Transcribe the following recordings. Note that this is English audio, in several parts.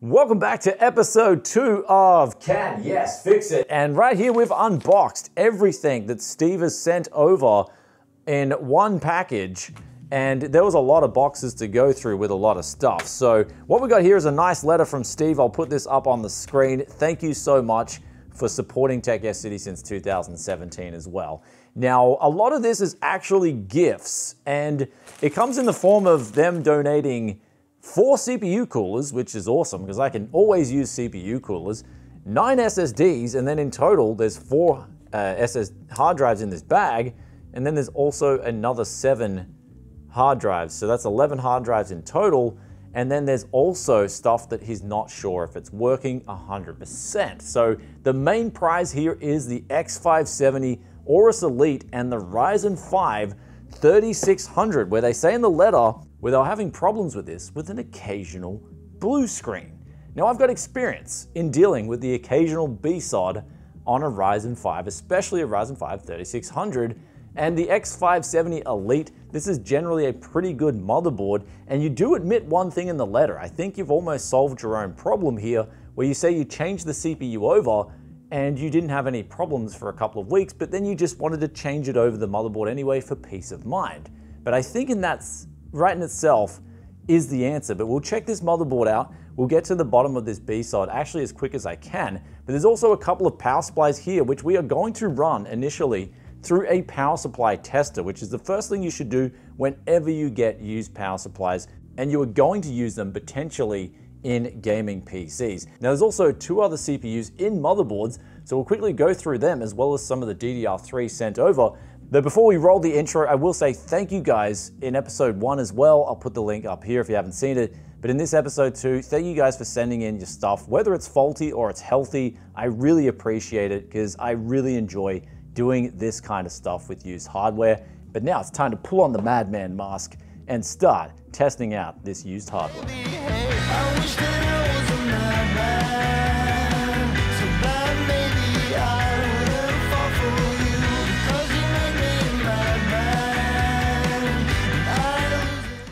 Welcome back to episode 2 of Can Yes Fix It. And right here we've unboxed everything that Steve has sent over in one package. And there was a lot of boxes to go through with a lot of stuff. So what we got here is a nice letter from Steve. I'll put this up on the screen. Thank you so much for supporting Tech Yes City since 2017 as well. Now, a lot of this is actually gifts, and it comes in the form of them donating 4 CPU coolers, which is awesome because I can always use CPU coolers, 9 SSDs, and then in total there's 4 hard drives in this bag, and then there's also another 7 hard drives. So that's 11 hard drives in total, and then there's also stuff that he's not sure if it's working 100%. So the main prize here is the X570 Aorus Elite and the Ryzen 5 3600, where they say in the letter where they're having problems with this with an occasional blue screen. Now, I've got experience in dealing with the occasional BSOD on a Ryzen 5, especially a Ryzen 5 3600, and the X570 Elite. This is generally a pretty good motherboard, and you do admit one thing in the letter. I think you've almost solved your own problem here, where you say you changed the CPU over and you didn't have any problems for a couple of weeks, but then you just wanted to change it over the motherboard anyway for peace of mind. But I think that's right in itself is the answer. But we'll check this motherboard out. We'll get to the bottom of this BSOD actually as quick as I can. But there's also a couple of power supplies here, which we are going to run initially through a power supply tester, which is the first thing you should do whenever you get used power supplies, and you are going to use them potentially in gaming PCs. Now, there's also 2 other CPUs in motherboards, so we'll quickly go through them as well as some of the DDR3 sent over. But before we roll the intro, I will say thank you guys in episode 1 as well. I'll put the link up here if you haven't seen it. But in this episode 2, thank you guys for sending in your stuff, whether it's faulty or it's healthy. I really appreciate it because I really enjoy doing this kind of stuff with used hardware. But now it's time to pull on the madman mask and start testing out this used hardware.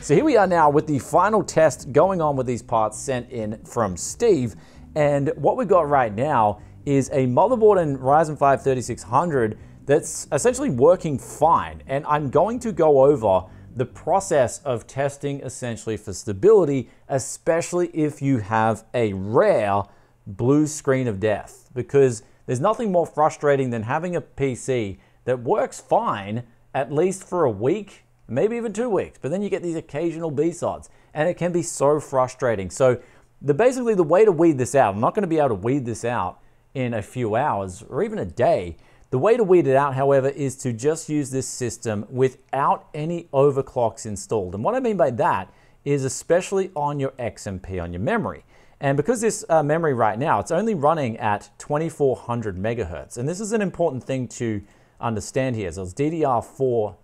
So here we are now with the final test going on with these parts sent in from Steve. And what we've got right now is a motherboard in Ryzen 5 3600 that's essentially working fine. And I'm going to go over the process of testing essentially for stability, especially if you have a rare blue screen of death, because there's nothing more frustrating than having a PC that works fine at least for a week, maybe even 2 weeks, but then you get these occasional BSODs, and it can be so frustrating. So basically the way to weed this out, I'm not going to be able to weed this out in a few hours or even a day. The way to weed it out, however, is to just use this system without any overclocks installed. And what I mean by that is especially on your XMP, on your memory. And because this memory right now, it's only running at 2400 megahertz. And this is an important thing to understand here. So it's DDR4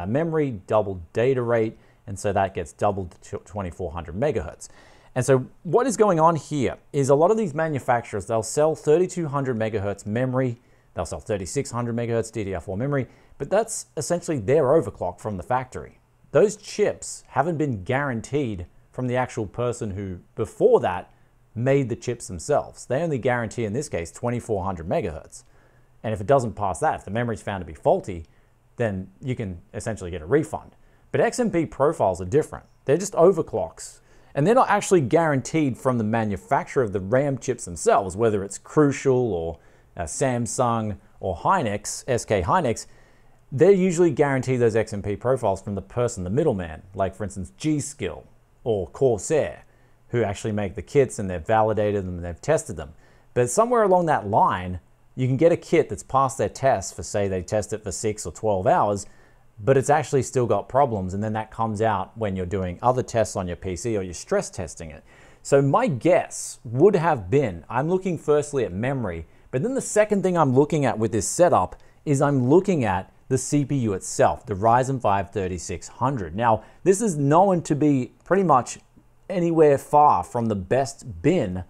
memory, double data rate, and so that gets doubled to 2400 megahertz. And so what is going on here is a lot of these manufacturers, they'll sell 3200 megahertz memory, they'll sell 3600 megahertz DDR4 memory, but that's essentially their overclock from the factory. Those chips haven't been guaranteed from the actual person who, before that, made the chips themselves. They only guarantee, in this case, 2400 megahertz. And if it doesn't pass that, if the memory's found to be faulty, then you can essentially get a refund. But XMP profiles are different. They're just overclocks. And they're not actually guaranteed from the manufacturer of the RAM chips themselves, whether it's Crucial or Samsung or Hynix, SK Hynix. They're usually guaranteed those XMP profiles from the person, the middleman, like for instance G-Skill or Corsair, who actually make the kits and they've validated them and they've tested them. But somewhere along that line, you can get a kit that's passed their test for, say, they test it for 6 or 12 hours, but it's actually still got problems, and then that comes out when you're doing other tests on your PC or you're stress testing it. So my guess would have been, I'm looking firstly at memory, but then the second thing I'm looking at with this setup is I'm looking at the CPU itself, the Ryzen 5 3600. Now, this is known to be pretty much anywhere far from the best bin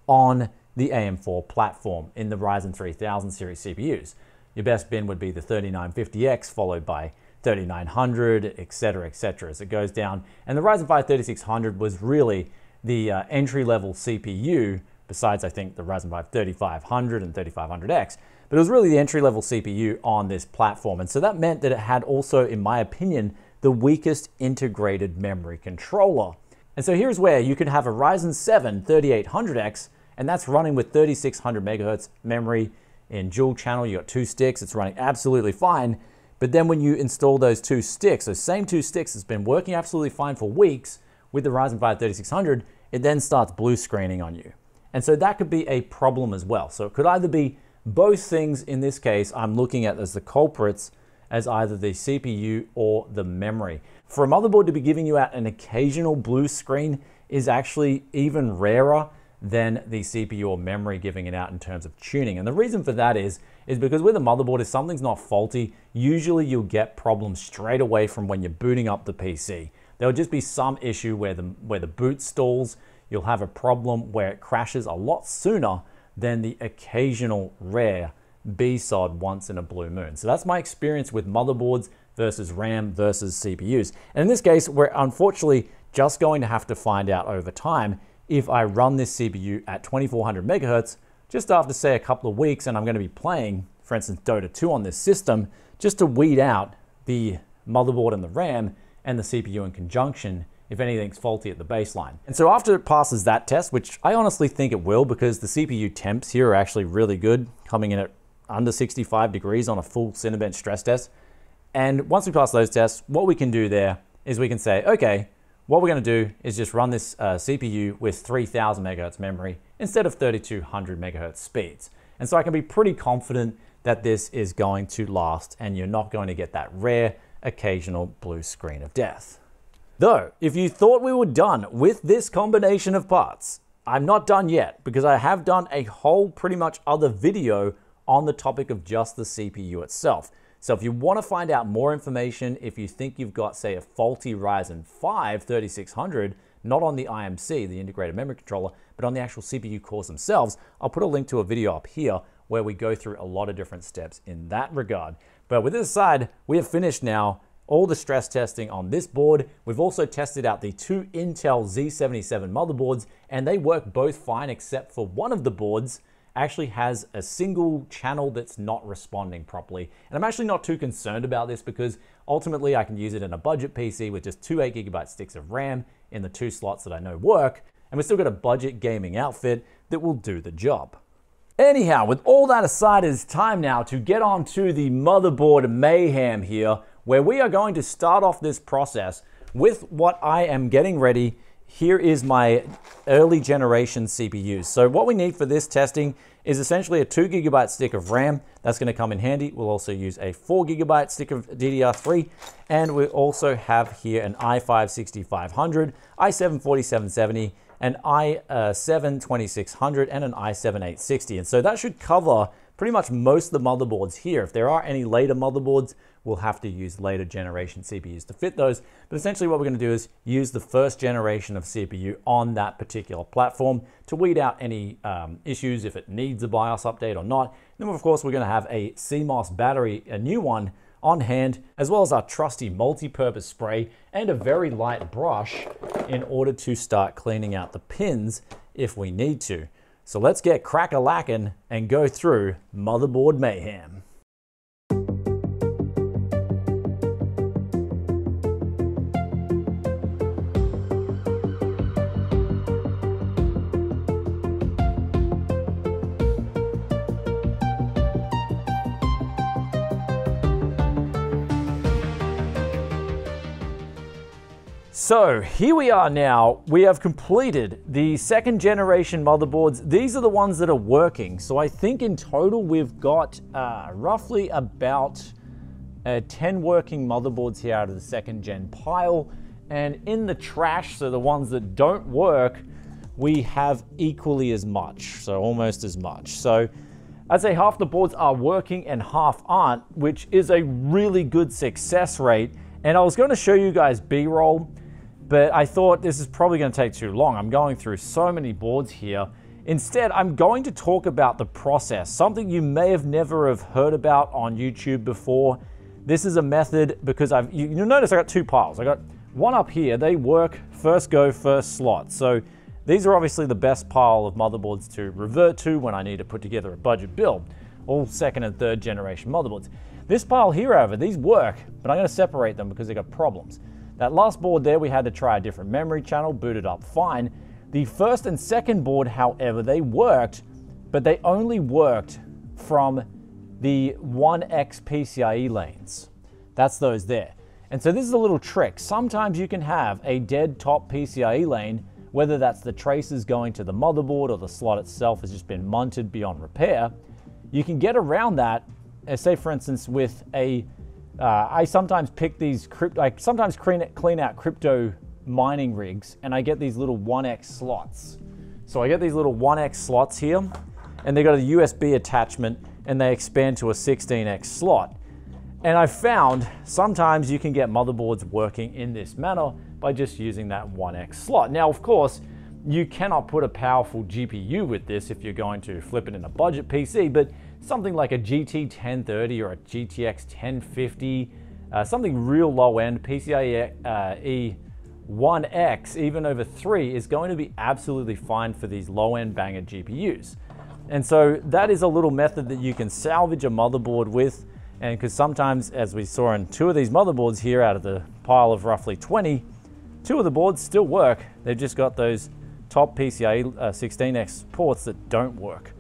on the AM4 platform in the Ryzen 3000 series CPUs. Your best bin would be the 3950X, followed by 3900, etc., etc., as it goes down. And the Ryzen 5 3600 was really the entry-level CPU, besides I think the Ryzen 5 3500 and 3500X, but it was really the entry-level CPU on this platform. And so that meant that it had also, in my opinion, the weakest integrated memory controller. And so here's where you can have a Ryzen 7 3800X, and that's running with 3600 megahertz memory in dual channel. You got 2 sticks, it's running absolutely fine. But then when you install those 2 sticks, those same 2 sticks that's been working absolutely fine for weeks with the Ryzen 5 3600, it then starts blue screening on you. And so that could be a problem as well. So it could either be both things. In this case, I'm looking at as the culprits as either the CPU or the memory. For a motherboard to be giving you out an occasional blue screen is actually even rarer than the CPU or memory giving it out in terms of tuning. And the reason for that is because with a motherboard, if something's not faulty, usually you'll get problems straight away from when you're booting up the PC. There'll just be some issue where the boot stalls. You'll have a problem where it crashes a lot sooner than the occasional rare BSOD once in a blue moon. So that's my experience with motherboards versus RAM versus CPUs. And in this case, we're unfortunately just going to have to find out over time if I run this CPU at 2400 megahertz just after, say, a couple of weeks, and I'm going to be playing, for instance, Dota 2 on this system, just to weed out the motherboard and the RAM and the CPU in conjunction if anything's faulty at the baseline. And so after it passes that test, which I honestly think it will because the CPU temps here are actually really good, coming in at under 65 degrees on a full Cinebench stress test. And once we pass those tests, what we can do there is we can say, okay, what we're going to do is just run this CPU with 3000 megahertz memory instead of 3200 megahertz speeds. And so I can be pretty confident that this is going to last and you're not going to get that rare occasional blue screen of death. Though, if you thought we were done with this combination of parts, I'm not done yet because I have done a whole pretty much other video on the topic of just the CPU itself. So if you want to find out more information, if you think you've got, say, a faulty Ryzen 5 3600, not on the IMC, the integrated memory controller, but on the actual CPU cores themselves, I'll put a link to a video up here where we go through a lot of different steps in that regard. But with this aside, we have finished now all the stress testing on this board. We've also tested out the 2 Intel Z77 motherboards, and they work both fine except for one of the boards actually has a single channel that's not responding properly. And I'm actually not too concerned about this because ultimately I can use it in a budget PC with just 2 8GB sticks of RAM in the 2 slots that I know work, and we've still got a budget gaming outfit that will do the job. Anyhow, with all that aside, it's time now to get on to the motherboard mayhem here, where we are going to start off this process with what I am getting ready. Here is my early generation CPUs. So what we need for this testing is essentially a 2GB stick of RAM. That's going to come in handy. We'll also use a 4GB stick of DDR3. And we also have here an i5-6500, i7-4770, an i7-2600, and an i7-860. And so that should cover pretty much most of the motherboards here. If there are any later motherboards, we'll have to use later generation CPUs to fit those. But essentially what we're going to do is use the first generation of CPU on that particular platform to weed out any issues, if it needs a BIOS update or not. And then of course we're going to have a CMOS battery, a new one, on hand, as well as our trusty multi-purpose spray and a very light brush in order to start cleaning out the pins if we need to. So let's get crack-a-lackin' and go through motherboard mayhem. So here we are now. We have completed the 2nd generation motherboards. These are the ones that are working. So I think in total we've got roughly about 10 working motherboards here out of the 2nd gen pile. And in the trash, so the ones that don't work, we have equally as much, so almost as much. So I'd say half the boards are working and half aren't, which is a really good success rate. And I was going to show you guys B-roll, but I thought this is probably going to take too long. I'm going through so many boards here. Instead, I'm going to talk about the process, something you may have never have heard about on YouTube before. This is a method because you'll notice I got 2 piles. I got one up here. They work first go, first slot. So These are obviously the best pile of motherboards to revert to when I need to put together a budget build, all second and third generation motherboards. This pile here, however, these work, but I'm going to separate them because they got problems. That last board there, we had to try a different memory channel, booted up fine. The first and second board, however, they worked, but they only worked from the 1X PCIe lanes. That's those there. And so this is a little trick. Sometimes you can have a dead top PCIe lane, whether that's the traces going to the motherboard or the slot itself has just been munted beyond repair. You can get around that, say for instance with a, I sometimes pick these, I sometimes clean out crypto mining rigs and I get these little 1X slots. So I get these little 1X slots here and they got a USB attachment and they expand to a 16X slot. And I found sometimes you can get motherboards working in this manner by just using that 1X slot. Now, of course, you cannot put a powerful GPU with this if you're going to flip it in a budget PC, but something like a GT 1030 or a GTX 1050, something real low end, PCIe 1X, even over 3, is going to be absolutely fine for these low end banger GPUs. And so that is a little method that you can salvage a motherboard with. And because sometimes, as we saw in 2 of these motherboards here out of the pile of roughly 20, 2 of the boards still work. They've just got those top PCIe 16X ports that don't work.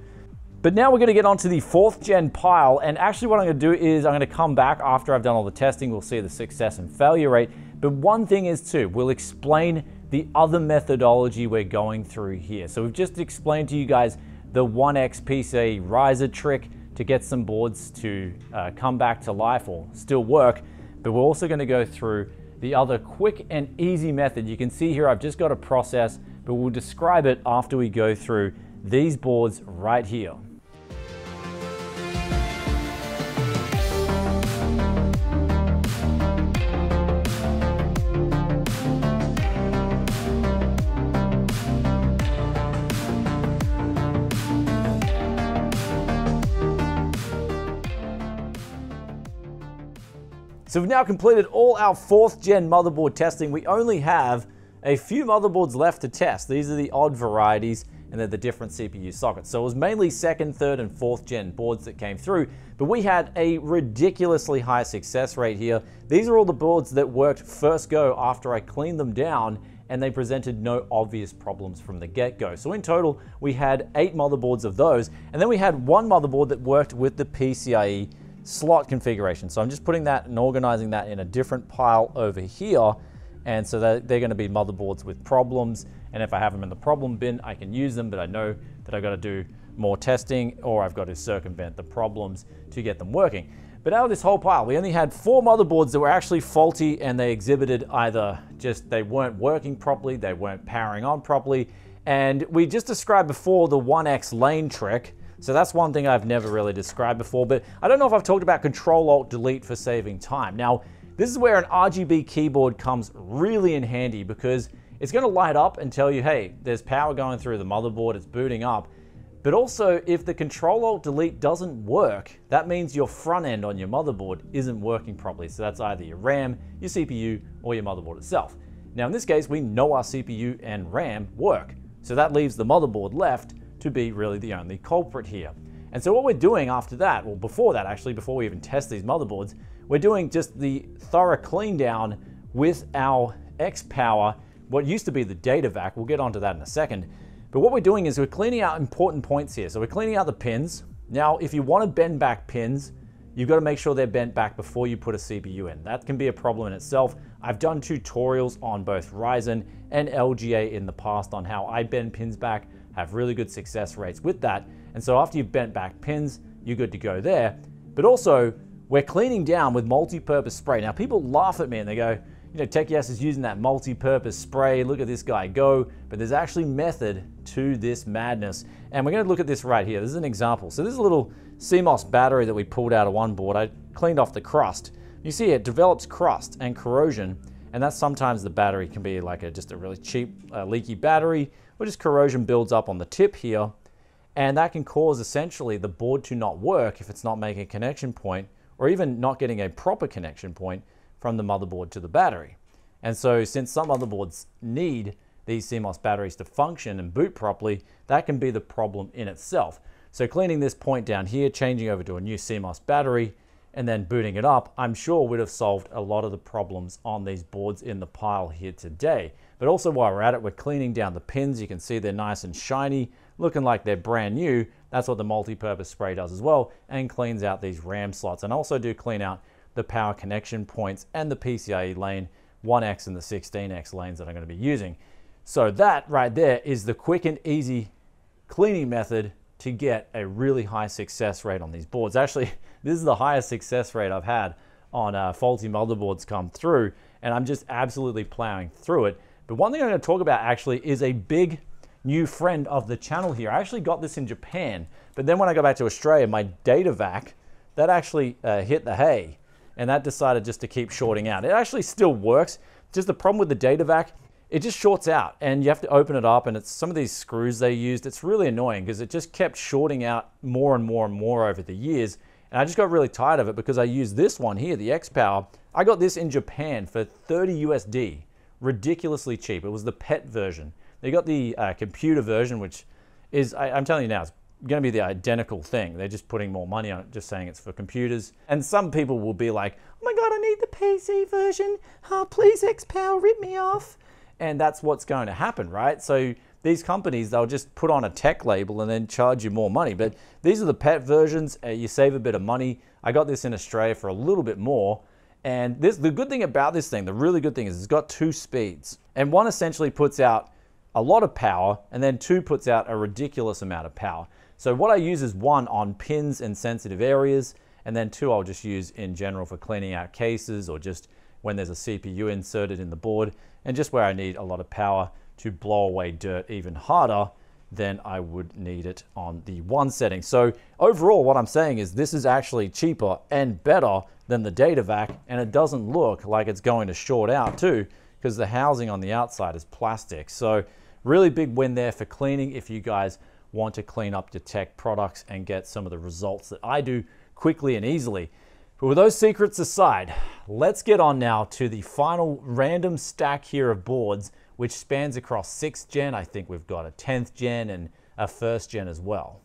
But now we're going to get onto the 4th gen pile, and actually what I'm going to do is I'm going to come back after I've done all the testing. We'll see the success and failure rate. But one thing is too, we'll explain the other methodology we're going through here. So we've just explained to you guys the 1X PCIe riser trick to get some boards to come back to life or still work. But we're also going to go through the other quick and easy method. You can see here I've just got a process, but we'll describe it after we go through these boards right here. So we've now completed all our 4th gen motherboard testing. We only have a few motherboards left to test. These are the odd varieties and they're the different CPU sockets. So it was mainly 2nd, 3rd, and 4th gen boards that came through, but we had a ridiculously high success rate here. These are all the boards that worked first go after I cleaned them down and they presented no obvious problems from the get-go. So in total, we had 8 motherboards of those, and then we had 1 motherboard that worked with the PCIe slot configuration. So I'm just putting that and organizing that in a different pile over here. And so they're going to be motherboards with problems. And if I have them in the problem bin, I can use them, but I know that I've got to do more testing or I've got to circumvent the problems to get them working. But out of this whole pile, we only had 4 motherboards that were actually faulty and they exhibited either just they weren't working properly, they weren't powering on properly. And we just described before the 1X lane trick. So that's one thing I've never really described before, but I don't know if I've talked about Control-Alt-Delete for saving time. Now, this is where an RGB keyboard comes really in handy because it's going to light up and tell you, hey, there's power going through the motherboard, it's booting up. But also, if the Control-Alt-Delete doesn't work, that means your front end on your motherboard isn't working properly. So that's either your RAM, your CPU, or your motherboard itself. Now, in this case, we know our CPU and RAM work. So that leaves the motherboard left to be really the only culprit here. And so what we're doing after that, well before that actually, before we even test these motherboards, we're doing just the thorough clean down with our X-Power, what used to be the data vac. We'll get onto that in a second. But what we're doing is we're cleaning out important points here. So we're cleaning out the pins. Now, if you want to bend back pins, you've got to make sure they're bent back before you put a CPU in. That can be a problem in itself. I've done tutorials on both Ryzen and LGA in the past on how I bend pins back, have really good success rates with that. And so after you've bent back pins, you're good to go there. But also, we're cleaning down with multi-purpose spray. Now, people laugh at me and they go, you know, TechYes is using that multi-purpose spray. Look at this guy go. But there's actually method to this madness. And we're going to look at this right here. This is an example. So this is a little CMOS battery that we pulled out of one board. I cleaned off the crust. You see it develops crust and corrosion. And that's sometimes the battery can be like just a really cheap leaky battery, or just corrosion builds up on the tip here. And that can cause essentially the board to not work if it's not making a connection point, or even not getting a proper connection point from the motherboard to the battery. And so since some motherboards need these CMOS batteries to function and boot properly, that can be the problem in itself. So cleaning this point down here, changing over to a new CMOS battery, and then booting it up, I'm sure would have solved a lot of the problems on these boards in the pile here today. But also while we're at it, we're cleaning down the pins. You can see they're nice and shiny, looking like they're brand new. That's what the multi-purpose spray does as well, and cleans out these RAM slots. And also do clean out the power connection points and the PCIe lane 1X and the 16X lanes that I'm going to be using. So that right there is the quick and easy cleaning method to get a really high success rate on these boards. Actually, this is the highest success rate I've had on faulty motherboards come through, and I'm just absolutely plowing through it. But one thing I'm going to talk about actually is a big new friend of the channel here. I actually got this in Japan, but then when I go back to Australia, my data vac, that actually hit the hay, and that decided just to keep shorting out. It actually still works, just the problem with the data vac, it just shorts out and you have to open it up, and it's some of these screws they used. It's really annoying because it just kept shorting out more and more and more over the years. And I just got really tired of it because I used this one here, the X-Power. I got this in Japan for 30 USD, ridiculously cheap. It was the pet version. They got the computer version, which is, I'm telling you now, it's going to be the identical thing. They're just putting more money on it, just saying it's for computers. And some people will be like, oh my God, I need the PC version. Oh, please X-Power, rip me off. And that's what's going to happen, right? So these companies, they'll just put on a tech label and then charge you more money. But these are the pet versions. You save a bit of money. I got this in Australia for a little bit more. And the good thing about this thing, the really good thing is it's got 2 speeds. And one essentially puts out a lot of power, and then 2 puts out a ridiculous amount of power. So what I use is 1 on pins and sensitive areas, and then 2 I'll just use in general for cleaning out cases or just when there's a CPU inserted in the board, and just where I need a lot of power to blow away dirt even harder than I would need it on the 1 setting. So overall, what I'm saying is this is actually cheaper and better than the data vac, and it doesn't look like it's going to short out too, because the housing on the outside is plastic. So really big win there for cleaning if you guys want to clean up your tech products and get some of the results that I do quickly and easily. But with those secrets aside, let's get on now to the final random stack here of boards, which spans across 6th gen. I think we've got a 10th gen and a 1st gen as well.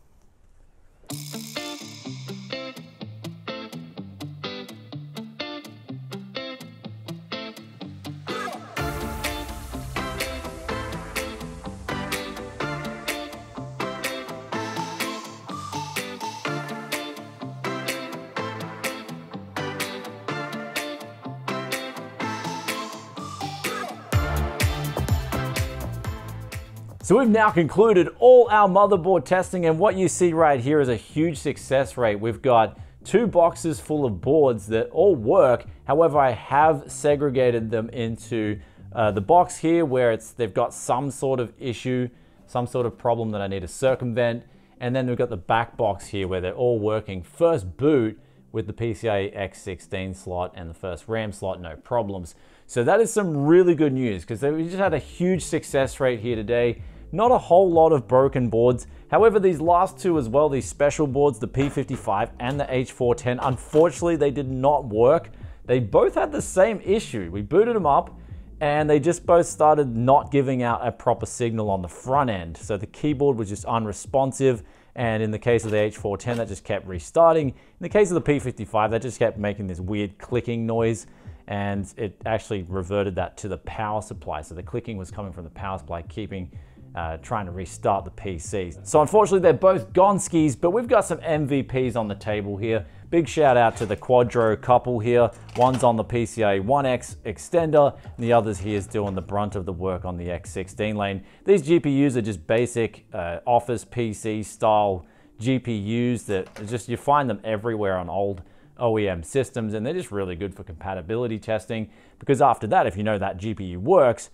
So we've now concluded all our motherboard testing, and what you see right here is a huge success rate. We've got 2 boxes full of boards that all work. However, I have segregated them into the box here where they've got some sort of issue, some sort of problem that I need to circumvent. And then we've got the back box here where they're all working first boot with the PCIe X16 slot and the first RAM slot, no problems. So that is some really good news because we just had a huge success rate here today. Not a whole lot of broken boards. However, these last 2 as well, these special boards, the P55 and the H410, unfortunately, they did not work. They both had the same issue. We booted them up and they just both started not giving out a proper signal on the front end. So the keyboard was just unresponsive. And in the case of the H410, that just kept restarting. In the case of the P55, that just kept making this weird clicking noise. And it actually reverted that to the power supply. So the clicking was coming from the power supply, trying to restart the PC. So unfortunately, they're both gone skis, but we've got some MVPs on the table here. Big shout out to the Quadro couple here. One's on the PCIe 1X extender, and the other's here is doing the brunt of the work on the X16 lane. These GPUs are just basic office PC style GPUs that just, you find them everywhere on old OEM systems, and they're just really good for compatibility testing, because after that, if you know that GPU works,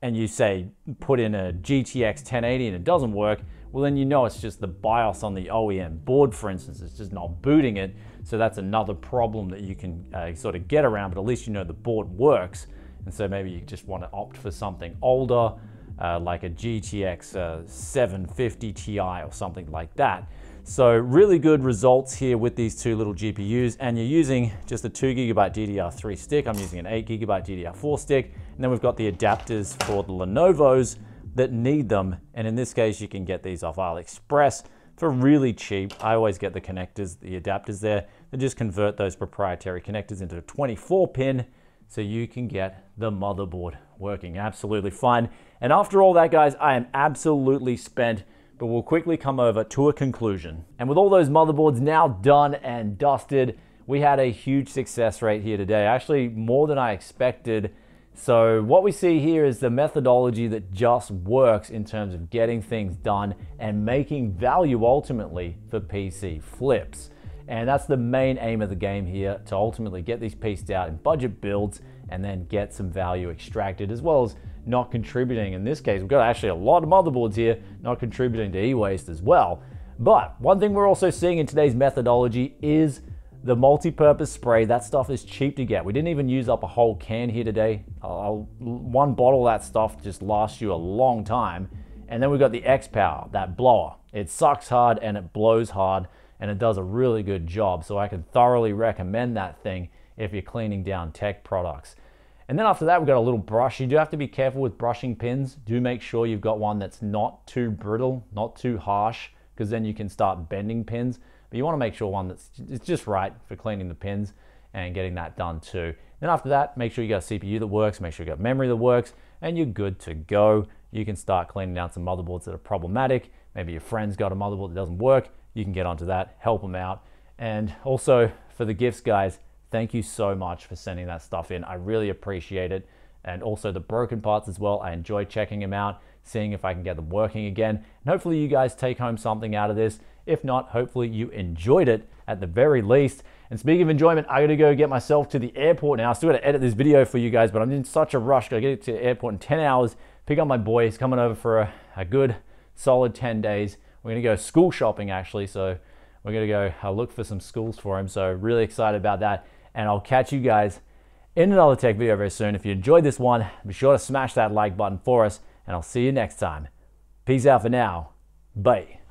and you say put in a GTX 1080 and it doesn't work, well then you know it's just the BIOS on the OEM board, for instance, it's just not booting it. So that's another problem that you can sort of get around, but at least you know the board works. And so maybe you just want to opt for something older, like a GTX 750 Ti or something like that. So really good results here with these 2 little GPUs, and you're using just a 2GB DDR3 stick. I'm using an 8GB DDR4 stick, and then we've got the adapters for the Lenovo's that need them. And in this case, you can get these off AliExpress for really cheap. I always get the connectors, the adapters there, and just convert those proprietary connectors into a 24 pin so you can get the motherboard working absolutely fine. And after all that, guys, I am absolutely spent, but we'll quickly come over to a conclusion. And with all those motherboards now done and dusted, we had a huge success rate here today, actually more than I expected. So what we see here is the methodology that just works in terms of getting things done and making value ultimately for PC flips. And that's the main aim of the game here, to ultimately get these pieced out in budget builds and then get some value extracted, as well as not contributing. In this case, we've got actually a lot of motherboards here, not contributing to e-waste as well. But one thing we're also seeing in today's methodology is the multi-purpose spray. That stuff is cheap to get. We didn't even use up a whole can here today. One bottle of that stuff just lasts you a long time. And then we've got the X-Power, that blower. It sucks hard and it blows hard, and it does a really good job. So I can thoroughly recommend that thing if you're cleaning down tech products. And then after that, we've got a little brush. You do have to be careful with brushing pins. Do make sure you've got one that's not too brittle, not too harsh, because then you can start bending pins. But you want to make sure one that's it's just right for cleaning the pins and getting that done too. Then after that, make sure you got a CPU that works, make sure you got memory that works, and you're good to go. You can start cleaning down some motherboards that are problematic. Maybe your friend's got a motherboard that doesn't work. You can get onto that, help them out. And also for the gifts, guys, thank you so much for sending that stuff in. I really appreciate it. And also the broken parts as well. I enjoy checking them out, seeing if I can get them working again. And hopefully you guys take home something out of this. If not, hopefully you enjoyed it at the very least. And speaking of enjoyment, I gotta go get myself to the airport now. I still gotta edit this video for you guys, but I'm in such a rush. Gotta get to the airport in 10 hours, pick up my boy. He's coming over for a good, solid 10 days. We're gonna go school shopping actually, so we're gonna go look for some schools for him. So really excited about that. And I'll catch you guys in another tech video very soon. If you enjoyed this one, be sure to smash that like button for us, and I'll see you next time. Peace out for now. Bye.